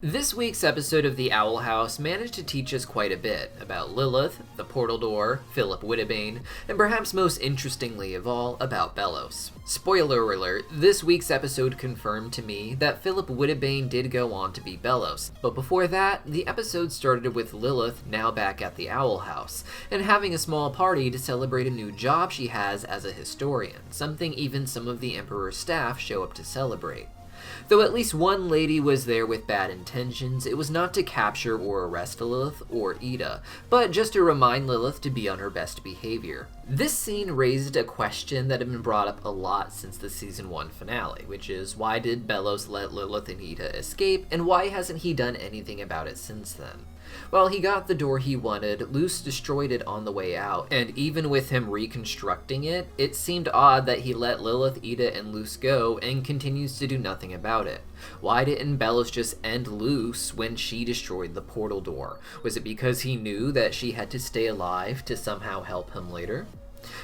This week's episode of The Owl House managed to teach us quite a bit about Lilith, the portal door, Philip Wittebane, and perhaps most interestingly of all, about Belos. Spoiler alert, this week's episode confirmed to me that Philip Wittebane did go on to be Belos, but before that, the episode started with Lilith now back at the Owl House, and having a small party to celebrate a new job she has as a historian, something even some of the Emperor's staff show up to celebrate. Though at least one lady was there with bad intentions, it was not to capture or arrest Lilith or Ida, but just to remind Lilith to be on her best behavior. This scene raised a question that had been brought up a lot since the Season 1 finale, which is why did Belos let Lilith and Ida escape, and why hasn't he done anything about it since then? Well, he got the door he wanted, Luce destroyed it on the way out, and even with him reconstructing it, it seemed odd that he let Lilith, Ida, and Luce go and continues to do nothing about it. Why didn't Belos just end Luce when she destroyed the portal door? Was it because he knew that she had to stay alive to somehow help him later?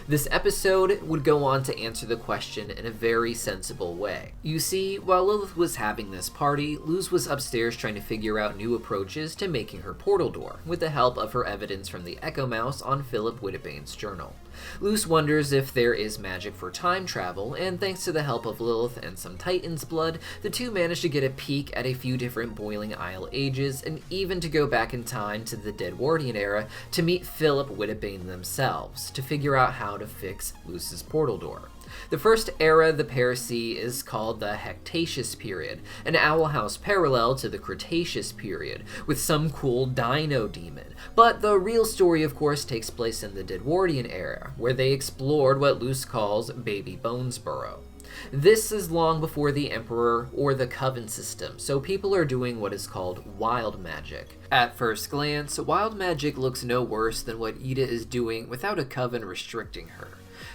This episode would go on to answer the question in a very sensible way. You see, while Lilith was having this party, Luce was upstairs trying to figure out new approaches to making her portal door, with the help of her evidence from the Echo Mouse on Philip Wittebane's journal. Luce wonders if there is magic for time travel, and thanks to the help of Lilith and some Titan's blood, the two manage to get a peek at a few different Boiling Isle ages, and even to go back in time to the Deadwardian era to meet Philip Wittebane themselves, to figure out how to fix Luce's portal door. The first era the pair see is called the Hectaceous period, an Owl House parallel to the Cretaceous period, with some cool dino demon. But the real story, of course, takes place in the Deadwardian era, where they explored what Luce calls Baby Bonesborough. This is long before the Emperor or the Coven system, so people are doing what is called wild magic. At first glance, wild magic looks no worse than what Ida is doing without a Coven restricting her.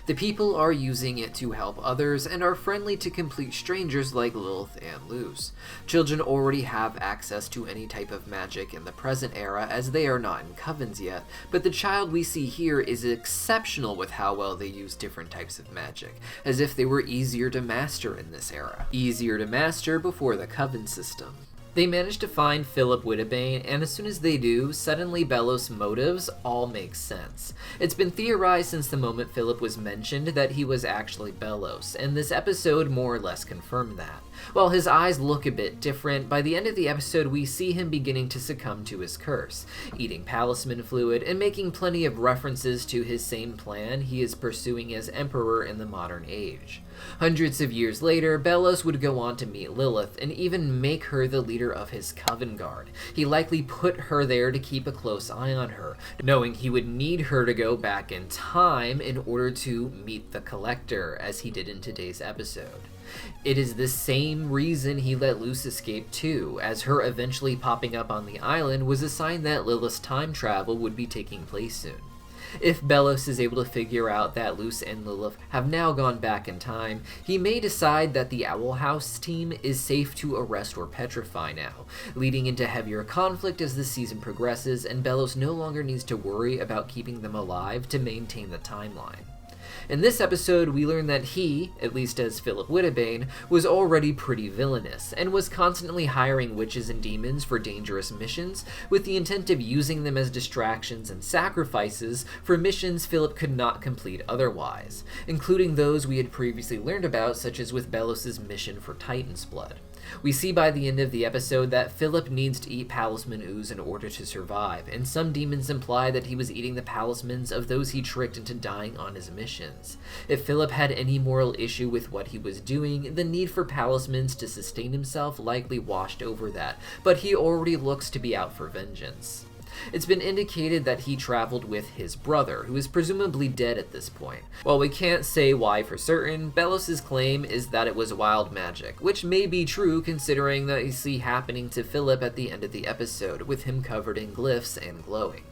The people are using it to help others and are friendly to complete strangers like Lilith and Luce. Children already have access to any type of magic in the present era as they are not in covens yet, but the child we see here is exceptional with how well they use different types of magic, as if they were easier to master in this era. Easier to master before the coven system. They manage to find Philip Wittebane, and as soon as they do, suddenly Belos' motives all make sense. It's been theorized since the moment Philip was mentioned that he was actually Belos, and this episode more or less confirmed that. While his eyes look a bit different, by the end of the episode we see him beginning to succumb to his curse, eating palisman fluid and making plenty of references to his same plan he is pursuing as Emperor in the modern age. Hundreds of years later, Belos would go on to meet Lilith and even make her the leader of his Coven Guard. He likely put her there to keep a close eye on her, knowing he would need her to go back in time in order to meet the Collector, as he did in today's episode. It is the same reason he let Luce escape too, as her eventually popping up on the island was a sign that Lilith's time travel would be taking place soon. If Belos is able to figure out that Luce and Lilith have now gone back in time, he may decide that the Owl House team is safe to arrest or petrify now, leading into heavier conflict as the season progresses and Belos no longer needs to worry about keeping them alive to maintain the timeline. In this episode, we learn that he, at least as Philip Wittebane, was already pretty villainous, and was constantly hiring witches and demons for dangerous missions, with the intent of using them as distractions and sacrifices for missions Philip could not complete otherwise, including those we had previously learned about, such as with Belos' mission for Titan's blood. We see by the end of the episode that Philip needs to eat palisman ooze in order to survive, and some demons imply that he was eating the palismans of those he tricked into dying on his missions. If Philip had any moral issue with what he was doing, the need for palismans to sustain himself likely washed over that, but he already looks to be out for vengeance. It's been indicated that he traveled with his brother, who is presumably dead at this point. While we can't say why for certain, Belos' claim is that it was wild magic, which may be true considering that you see happening to Philip at the end of the episode, with him covered in glyphs and glowing.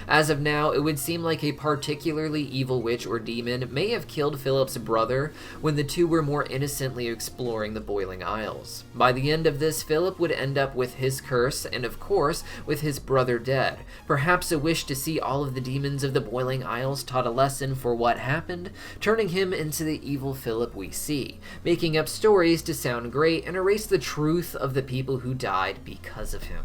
As of now, it would seem like a particularly evil witch or demon may have killed Philip's brother when the two were more innocently exploring the Boiling Isles. By the end of this, Philip would end up with his curse and, of course, with his brother dead. Perhaps a wish to see all of the demons of the Boiling Isles taught a lesson for what happened, turning him into the evil Philip we see, making up stories to sound great and erase the truth of the people who died because of him.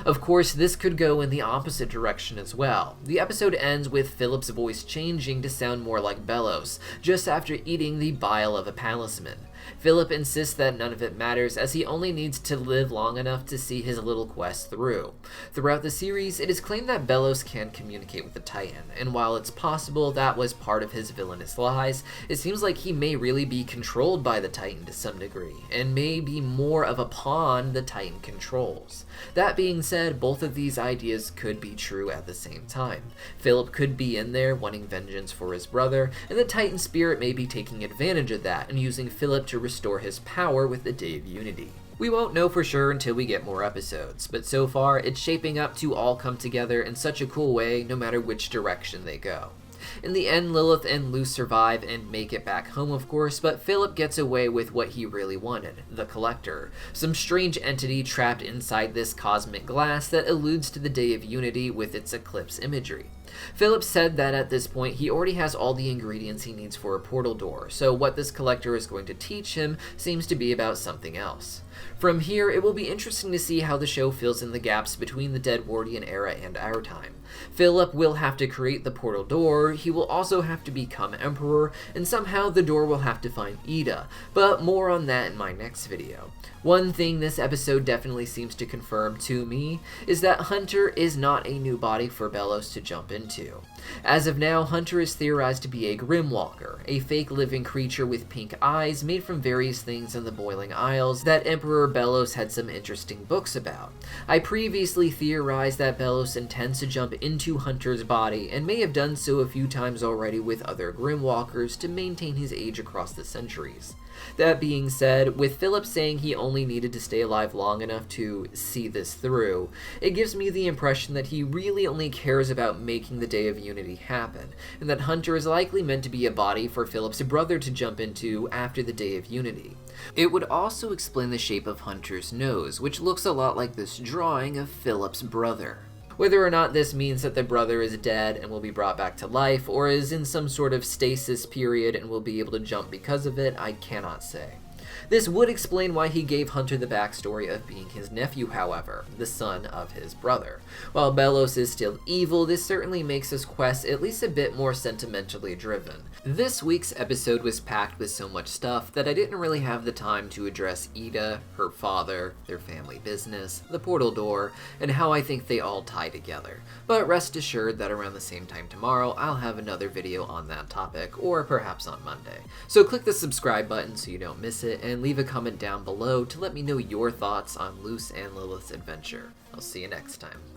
Of course, this could go in the opposite direction as well. The episode ends with Philip's voice changing to sound more like Belos, just after eating the bile of a palisman. Philip insists that none of it matters, as he only needs to live long enough to see his little quest through. Throughout the series, it is claimed that Belos can communicate with the Titan, and while it's possible that was part of his villainous lies, it seems like he may really be controlled by the Titan to some degree, and may be more of a pawn the Titan controls. That being said, both of these ideas could be true at the same time. Philip could be in there wanting vengeance for his brother, and the Titan spirit may be taking advantage of that and using Philip to restore his power with the Day of Unity. We won't know for sure until we get more episodes, but so far it's shaping up to all come together in such a cool way no matter which direction they go. In the end, Lilith and Luce survive and make it back home, of course, but Philip gets away with what he really wanted, the Collector, some strange entity trapped inside this cosmic glass that alludes to the Day of Unity with its eclipse imagery. Philip said that at this point he already has all the ingredients he needs for a portal door, so what this Collector is going to teach him seems to be about something else. From here, it will be interesting to see how the show fills in the gaps between the Deadwardian era and our time. Philip will have to create the portal door, he will also have to become Emperor, and somehow the door will have to find Ida, but more on that in my next video. One thing this episode definitely seems to confirm to me is that Hunter is not a new body for Belos to jump into. As of now, Hunter is theorized to be a Grimwalker, a fake living creature with pink eyes made from various things in the Boiling Isles that Emperor Belos had some interesting books about. I previously theorized that Belos intends to jump into Hunter's body and may have done so a few times already with other Grimwalkers to maintain his age across the centuries. That being said, with Philip saying he only needed to stay alive long enough to see this through, it gives me the impression that he really only cares about making the Day of Unity happen, and that Hunter is likely meant to be a body for Philip's brother to jump into after the Day of Unity. It would also explain the shape of Hunter's nose, which looks a lot like this drawing of Philip's brother. Whether or not this means that the brother is dead and will be brought back to life, or is in some sort of stasis period and will be able to jump because of it, I cannot say. This would explain why he gave Hunter the backstory of being his nephew, however, the son of his brother. While Belos is still evil, this certainly makes his quest at least a bit more sentimentally driven. This week's episode was packed with so much stuff that I didn't really have the time to address Ida, her father, their family business, the portal door, and how I think they all tie together. But rest assured that around the same time tomorrow, I'll have another video on that topic, or perhaps on Monday. So click the subscribe button so you don't miss it, and leave a comment down below to let me know your thoughts on Luce and Lilith's adventure. I'll see you next time.